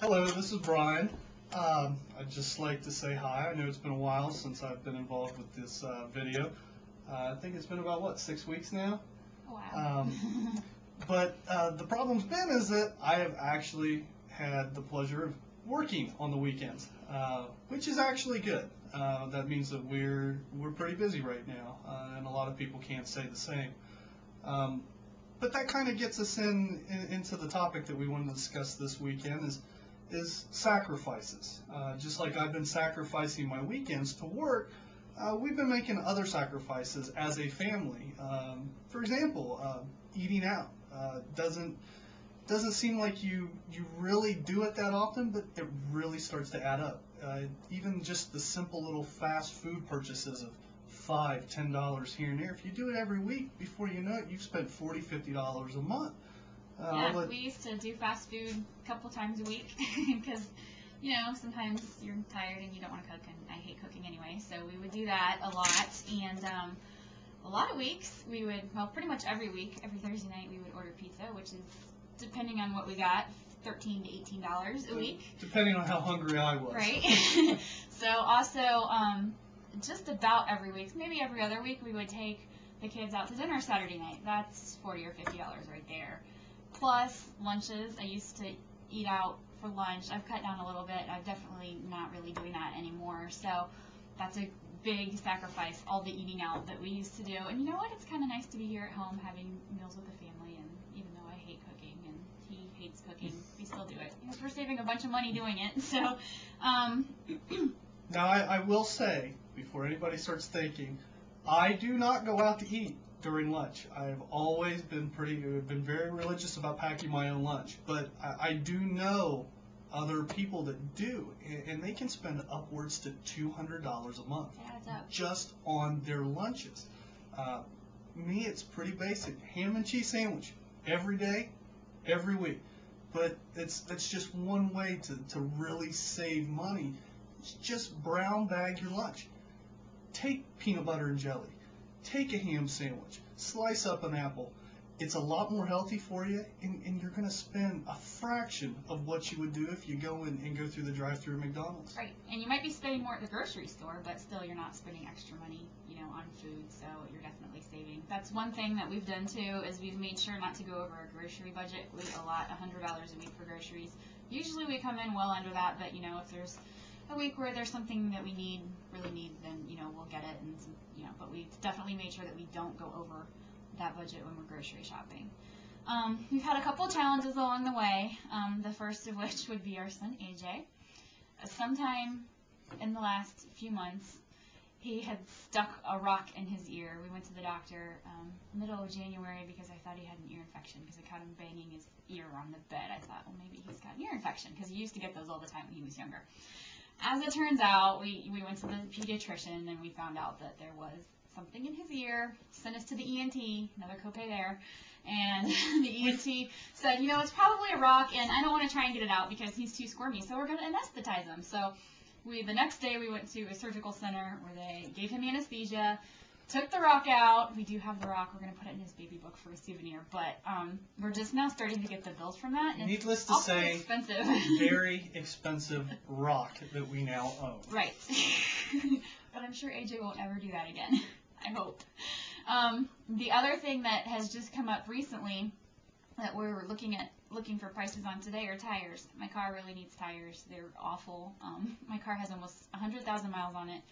Hello, this is Brian. I'd just like to say hi. I know it's been a while since I've been involved with this video. I think it's been about, what, 6 weeks now? Wow. But the problem's been is that I have actually had the pleasure of working on the weekends, which is actually good. That means that we're pretty busy right now, and a lot of people can't say the same. But that kind of gets us into the topic that we want to discuss this weekend is sacrifices. Just like I've been sacrificing my weekends to work, we've been making other sacrifices as a family. For example, eating out doesn't seem like you really do it that often, but it really starts to add up. Even just the simple little fast food purchases of $5, $10 here and there. If you do it every week, before you know it, you've spent $40, $50 a month. Yeah, we used to do fast food a couple times a week because, you know, sometimes you're tired and you don't want to cook, and I hate cooking anyway, so we would do that a lot. And a lot of weeks we would, well, pretty much every week, every Thursday night we would order pizza, which is, depending on what we got, $13 to $18 a week. Depending on how hungry I was. Right. So also, just about every week, maybe every other week, we would take the kids out to dinner Saturday night. That's $40 or $50 right there. Plus lunches. I used to eat out for lunch. I've cut down a little bit. I'm definitely not really doing that anymore. So that's a big sacrifice, all the eating out that we used to do. And you know what? It's kind of nice to be here at home having meals with the family. And even though I hate cooking and he hates cooking, we still do it because we're saving a bunch of money doing it. So now I will say, before anybody starts thinking, I do not go out to eat during lunch. I've always been very religious about packing my own lunch, but I do know other people that do, and they can spend upwards to $200 a month just on their lunches. Me, it's pretty basic. Ham and cheese sandwich every day, every week. But that's just one way to really save money. Just brown bag your lunch. Take peanut butter and jelly. Take a ham sandwich. Slice up an apple. It's a lot more healthy for you, and you're going to spend a fraction of what you would do if you go in and go through the drive-thru at McDonald's. Right, and you might be spending more at the grocery store, but still you're not spending extra money, you know, on food, so you're definitely saving. That's one thing that we've done too, is we've made sure not to go over our grocery budget. We allot $100 a week for groceries. Usually we come in well under that, but you know, if there's a week where there's something that we really need, then you know, we'll get it, and you know, but we've definitely made sure that we don't go over that budget when we're grocery shopping. We've had a couple challenges along the way, the first of which would be our son AJ. Sometime in the last few months, he had stuck a rock in his ear. We went to the doctor middle of January because I thought he had an ear infection because I caught him banging his ear on the bed. I thought, well, maybe he's got an ear infection because he used to get those all the time when he was younger. As it turns out, we went to the pediatrician and we found out that there was something in his ear, sent us to the ENT, another copay there, and the ENT said, you know, it's probably a rock, and I don't want to try and get it out because he's too squirmy, so we're going to anesthetize him. So the next day we went to a surgical center where they gave him anesthesia, took the rock out. We do have the rock. We're going to put it in his baby book for a souvenir, but we're just now starting to get the bills from that. And needless to say, expensive. Very expensive rock that we now own. Right. But I'm sure AJ won't ever do that again. I hope. The other thing that has just come up recently that we're looking for prices on today are tires. My car really needs tires. They're awful. My car has almost 100,000 miles on it,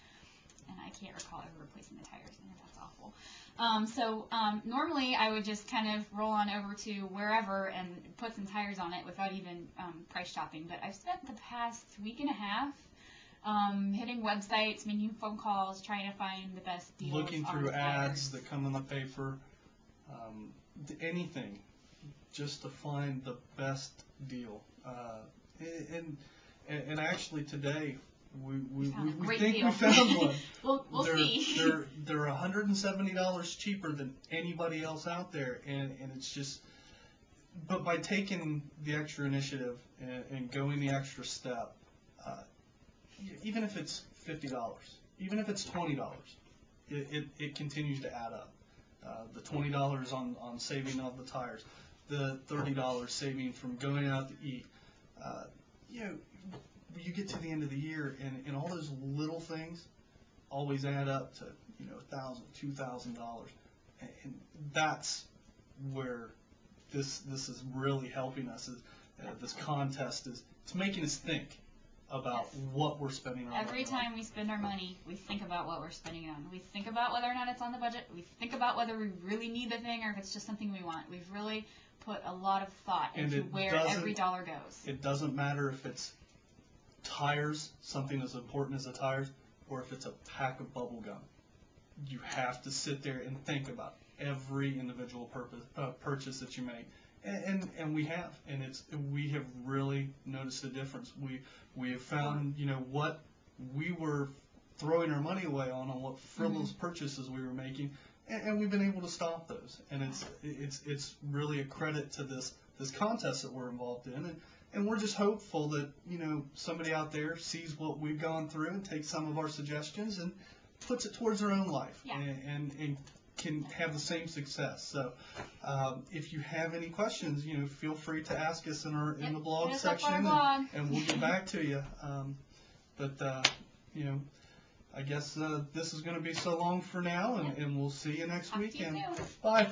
and I can't recall ever replacing the tires, and that's awful. Normally I would just kind of roll on over to wherever and put some tires on it without even price shopping, but I've spent the past week and a half hitting websites, making phone calls, trying to find the best deals. Looking through ads that come in the paper, anything, just to find the best deal. And actually today we think we found one. we'll see. They're $170 cheaper than anybody else out there, and it's just. But by taking the extra initiative and going the extra step. Even if it's $50, even if it's $20, it continues to add up. The $20 on saving of the tires, the $30 saving from going out to eat. you get to the end of the year, and all those little things always add up to $1,000, $2,000, and that's where this is really helping us. This contest it's making us think about what we're spending our money on. Every time we spend our money, we think about what we're spending it on. We think about whether or not it's on the budget. We think about whether we really need the thing or if it's just something we want. We've really put a lot of thought into where every dollar goes. It doesn't matter if it's tires, something as important as the tires, or if it's a pack of bubble gum. You have to sit there and think about every individual purchase that you make. And we have, we have really noticed a difference. We have found, what we were throwing our money away on what frivolous purchases we were making, and we've been able to stop those. And it's really a credit to this contest that we're involved in, and we're just hopeful that somebody out there sees what we've gone through and takes some of our suggestions and puts it towards their own life, and can have the same success. So if you have any questions, feel free to ask us in the blog section, and we'll get back to you. I guess this is going to be so long for now, and we'll see you next weekend. Bye.